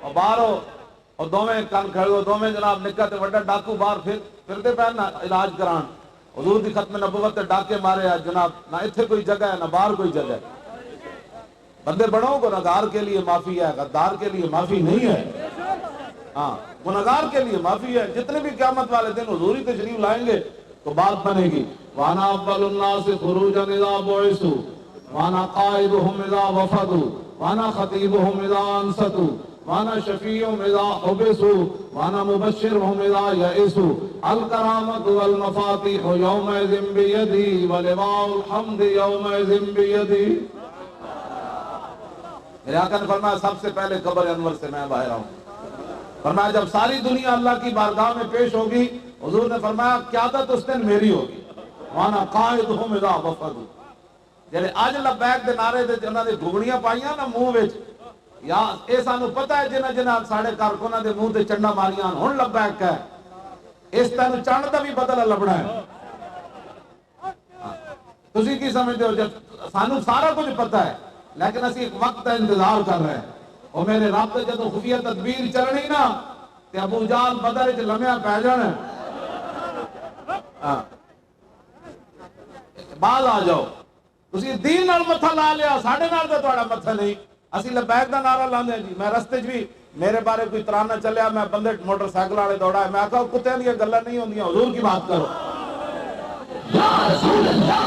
اور باہر ہو اور دوویں کن کھڑے ہو دوویں جناب نکا تے وڈا ڈاکو باہر پھردے پے نا علاج کران حضور دی ختم نبوت تے ڈاکے مارے آج جناب نہ اتنے کوئی جگہ ہے نہ باہر کوئی جگہ ہے. بندے بڑوں گنہگار کے لیے معافی ہے, غدار کے لیے معافی نہیں ہے. ہاں گنہگار کے لیے معافی ہے. جتنے بھی قیامت والے دن حضوری تشریف لائیں گے تو بات بنے گی. وانا اول الناس خروجا اذا بعثوا وانا قائدهم اذا وفدوا وانا خطيبهم اذا انصتوا وانا شفيعهم اذا حبسوا وانا مبشرهم اذا يئسوا الكرامة والمفاتيح يومئذ بيدي ولواء الحمد يومئذ بيدي. میرے آقا نے فرمایا سب سے پہلے قبر انور سے میں باہر آؤں. فرمایا جب ساری دنیا اللہ کی بارگاہ میں پیش ہوگی حضور نے فرمایا قیادت اس دن میری ہوگی. وانا قائدهم اذا وفدوا. جڑے اج لبیک دے نعرے دے جنہاں دے گھگڑیاں پائیاں نا منہ وچ یا اے سانو پتہ ہے جنہاں جنہاں ساڈے کارکناں دے منہ تے چنڈا ماریاں ہن لبیک ہے اس تینوں چنڈ دا بھی بدلہ لبنا ہے. تسی کی سمجھتے ہو جب سانو سارا کچھ پتہ ہے لیکن اسی ایک وقت کا انتظار کر رہے ہیں. اور میرے رب تے جدوں خفیہ تدبیر چلنی نا تے ابو جہل بدر وچ لمیا پی جانا. بعد آ جاؤ تسی دین نال متھا لا لیا ساڈے نال تے تہاڈا متھا نہیں. اسی لبیک دا نعرہ لاندے ہیں جی. میں رستے چ بھی میرے بارے کوئی ترانہ چلیا میں بندے موٹر سائیکل والے دوڑا میں آکھا کتے دی گلاں نہیں ہوندیاں حضور کی بات کرو. یا رسول اللہ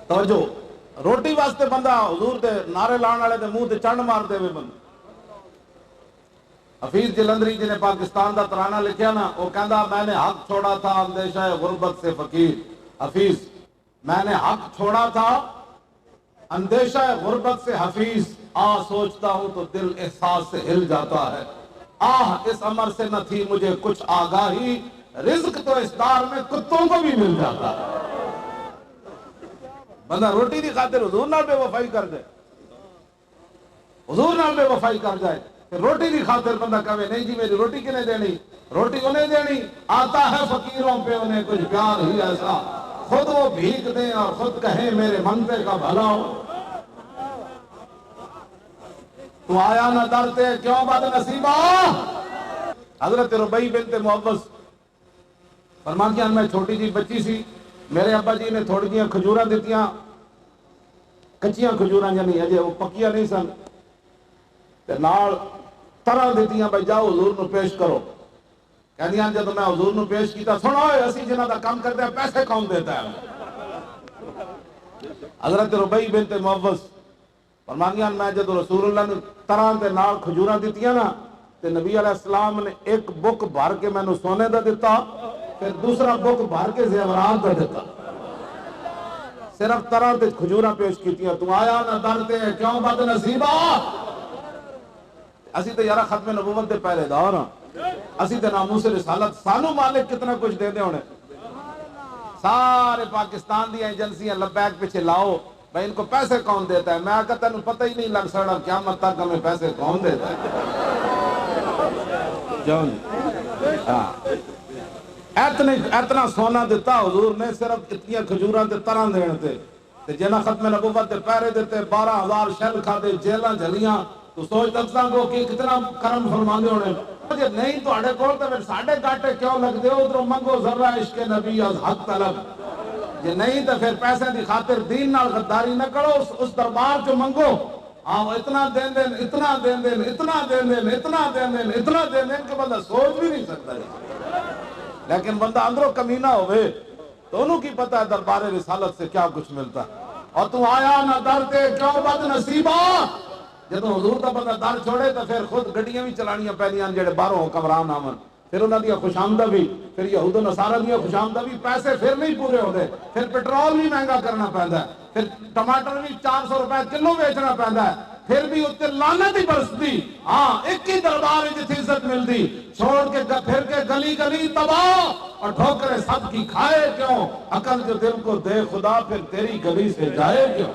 توجہ روٹی واسطے بندہ حضور دے نعرے لان والے دے منہ تے چنڈ مار دے بندہ. حفیظ جلندری جی نے پاکستان دا ترانہ لکھیا نا وہ کہندا میں نے حق چھوڑا تھا اندیشہ غربت سے فقیر. حفیظ میں نے حق چھوڑا تھا اندیشہ غربت سے حفیظ آ سوچتا ہوں تو دل احساس سے ہل جاتا ہے. آہ اس امر سے نہ تھی مجھے کچھ آگاہی رزق تو اس دار میں کتوں کو بھی مل جاتا ہے. بندہ روٹی دی خاطر حضور نال بے وفائی کر جائے حضور نال بے وفائی کر جائے پھر روٹی دی خاطر بندہ کہے نہیں جی میری روٹی کنے دینی روٹی انہیں دینی. آتا ہے فقیروں پہ انہیں کچھ پیار ہی ایسا خود وہ بھیک دیں اور خود کہیں میرے منگتے کا بھلا ہو. تو آیا نہ ڈرتے کیوں بد نصیبہ. حضرت ربیع بنت معوذ فرماتی ہیں میں چھوٹی جی بچی سی میرے ابا جی نے تھوڑی جیاں کھجوراں دتیاں کچیاں کھجوراں یعنی اجے وہ پکیاں نہیں سن تے نال طرح دتیاں بھائی جاؤ حضور نو پیش کرو. کہندیاں جدوں میں حضور نو پیش کیتا سنو اسی جنہاں دا کام کرتے ہیں پیسے کون دیتا ہے. حضرت ربیع بنت معوذ فرماندیاں میں جدوں رسول اللہ نے طرح تے نال کھجوراں دتیاں نا تے نبی علیہ السلام نے ایک بک بھر کے مینوں سونے دا دتا پھر دوسرا بک بھر کے زیورات دا دتا. صرف طرح تے کھجوراں پیش کیتیاں. تو آیا نہ ڈرتے کیوں بد نصیبہ. اسی تے یارا ختم نبوت دے پہلے دور ہاں اسی تے ناموس رسالت سانو مالک کتنا کچھ دے دے ہونے. سارے پاکستان دی ایجنسیاں لبیک پیچھے لاؤ بھائی ان کو پیسے کون دیتا ہے. میں آقا تینوں پتہ ہی نہیں لگ سکتا قیامت تک ہمیں پیسے کون دیتا ہے. اتنا سونا دیتا حضور نے صرف اتنی کھجوراں تے طرح دین تے جنہاں ختم نبوت تے پہرے دیتے 12,000 شل کھادے جیلاں جھلیاں. تو سوچ تکساں کو کہ کتنا کرم فرماندے ہونے. جے نہیں تہاڈے کول تے پھر ساڈے گاٹے کیوں لگدے ہو ادھروں منگو ذرہ عشق نبی از حق طلب. جے نہیں تو پھر پیسے دی خاطر دین نال غداری نہ کرو اس دربار چ منگو. ہاں اتنا دین دین اتنا دین دین اتنا دین دین اتنا دین دین اتنا دین دین کہ بندہ سوچ بھی نہیں سکتا. لیکن بندہ اندروں کمینہ ہوئے تو انہوں کی پتہ ہے دربار رسالت سے کیا کچھ ملتا. اور تو آیا نہ ڈرتے کیوں بد نصیبہ. جدوں حضور دا بندہ در چھوڑے تو پھر خود گڈیاں بھی چلانیاں پیندیاں جڑے باہروں حکمران آون پھر انہاں دی خوشامدہ بھی پھر یہود و نصارہ دی خوشامدہ بھی پیسے پھر نہیں پورے ہوندے پھر پیٹرول بھی مہنگا کرنا پیندا ہے پھر ٹماٹر بھی 400 روپے کلو بیچنا پیندا ہے پھر بھی اتنے لعنت ہی برستی. ہاں ایک ہی دربار جتھی عزت ملتی چھوڑ کے پھر کے گلی گلی تباہ اور ٹھوکریں سب کی کھائے کیوں. عقل جو دل کو دے خدا پھر تیری گلی سے جائے کیوں.